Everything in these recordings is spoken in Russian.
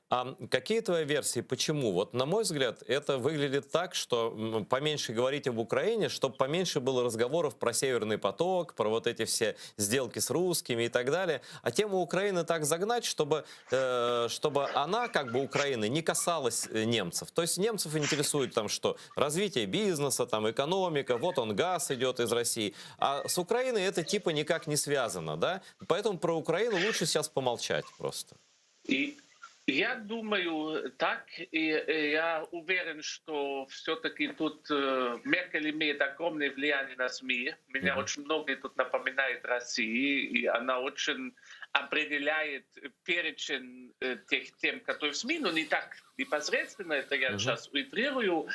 А какие твои версии, почему? Вот, на мой взгляд, это выглядит так, что поменьше говорить об Украине, чтобы поменьше было разговоров про Северный поток, про вот эти все сделки с русскими и так далее. А тему Украины так загнать, чтобы она, как бы Украины, не касалась немцев. То есть немцев интересует там что? Развитие бизнеса, там экономика, вот он газ идет из России. А с Украиной это типа никак не связано, да? Поэтому про Украину лучше сейчас помолчать просто. И я думаю так, и я уверен, что все-таки тут Меркель имеет огромное влияние на СМИ. Меня Мгм. очень многие тут напоминает России, и она очень определяет перечень тех тем, которые в СМИ, но не так непосредственно, это я Мгм. сейчас утрирую.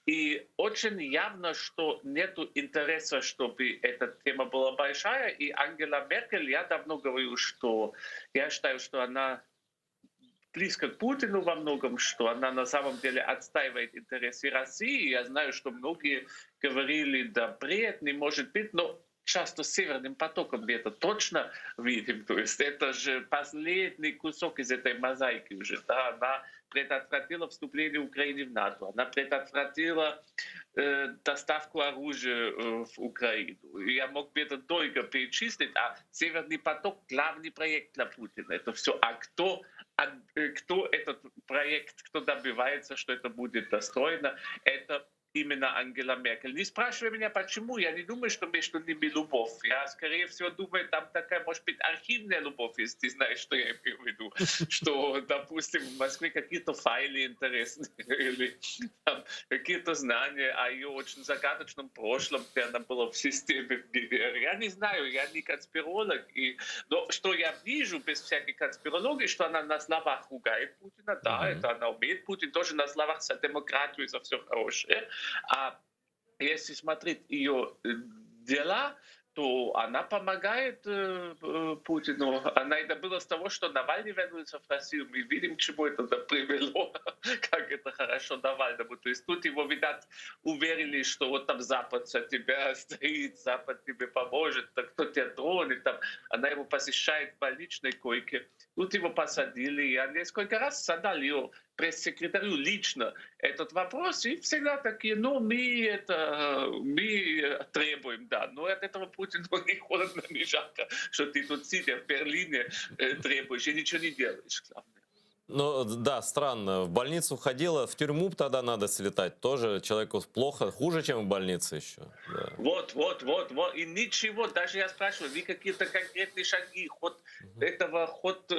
И очень явно, что нет интереса, чтобы эта тема была большая. И Ангела Меркель, я давно говорю, что я считаю, что она близко к Путину во многом, что она на самом деле отстаивает интересы России. Я знаю, что многие говорили, да бред, не может быть, но часто с Северным потоком мы это точно видим. То есть это же последний кусок из этой мозаики уже. Да? Она предотвратила вступление Украины в НАТО, она предотвратила доставку оружия в Украину. И я мог бы это долго перечислить, а Северный поток — главный проект для Путина. Это все. Кто этот проект, кто добивается, что это будет достроено, это именно Ангела Меркель. Не спрашивай меня, почему. Я не думаю, что между ними любовь. Я, скорее всего, думаю, там такая, может быть, архивная любовь, если ты знаешь, что я имею в виду. Что, допустим, в Москве какие-то файлы интересные или там, какие-то знания о ее очень загадочном прошлом, где она была в системе в ГДР. Я не знаю, я не конспиролог. Но что я вижу без всякой конспирологии, что она на словах ругает Путина, да, Мгм. это она умеет. Путин тоже на словах за демократию и за все хорошее. А если смотреть ее дела, то она помогает Путину. Она и добилась того, что Навальный вернулся в Россию. Мы видим, к чему это привело, как это хорошо Навальному. То есть тут его, видать, уверили, что вот там Запад за тебя стоит, Запад тебе поможет, так кто тебя тронет. Там. Она его посещает в больничной койке. Тут его посадили. Я несколько раз задал ее пресс-секретарю лично этот вопрос, и всегда такие, ну, мы требуем, да, но от этого Путину не холодно, не жарко, что ты тут сидя в Берлине требуешь и ничего не делаешь, главное. Ну, да, странно. В больницу ходила, в тюрьму б тогда надо слетать. Тоже человеку плохо, хуже, чем в больнице еще. Да. Вот. И ничего, даже я спрашиваю, вы какие-то конкретные шаги, Мгм. ход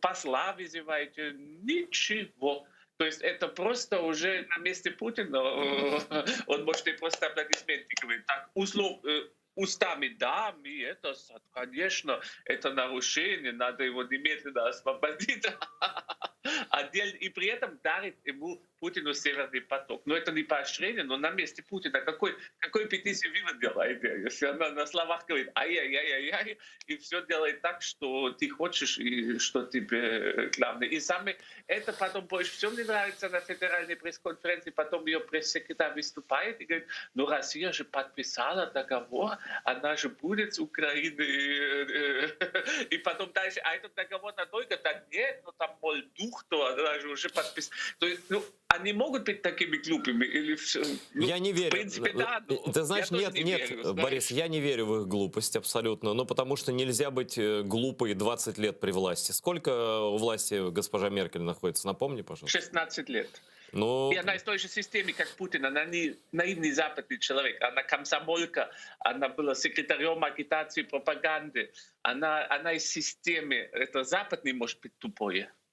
посла вызываете? Ничего. То есть это просто уже на месте Путина, он может и просто аплодисменты говорить. Так, устами, да, мы это, конечно, это нарушение, надо его немедленно освободить. И при этом дарит ему Путину Северный поток. Но это не поощрение, но на месте Путина какой петицию вы делаете, если она на словах говорит ай-яй-яй-яй, и все делает так, что ты хочешь и что тебе главное. И самое, это потом больше всего мне нравится на федеральной пресс-конференции, потом ее пресс-секретарь выступает и говорит, ну Россия же подписала договор, она же будет с Украиной. И потом дальше, а этот договор надолго? Да нет, ну там, мол, дух, то она же уже подписала. То есть, ну, они могут быть такими глупыми? Или ну, Я не в верю. принципе, да, но Ты я знаешь, тоже нет, не нет, верю, Борис, знаешь. я не верю в их глупость абсолютно. Ну, потому что нельзя быть глупой 20 лет при власти. Сколько у власти госпожа Меркель находится? Напомни, пожалуйста. 16 лет. И Ну, она из той же системы, как Путин. Она не наивный западный человек. Она комсомолька. Она была секретарем агитации, пропаганды. Она из системы. Это западный, может быть, тупое.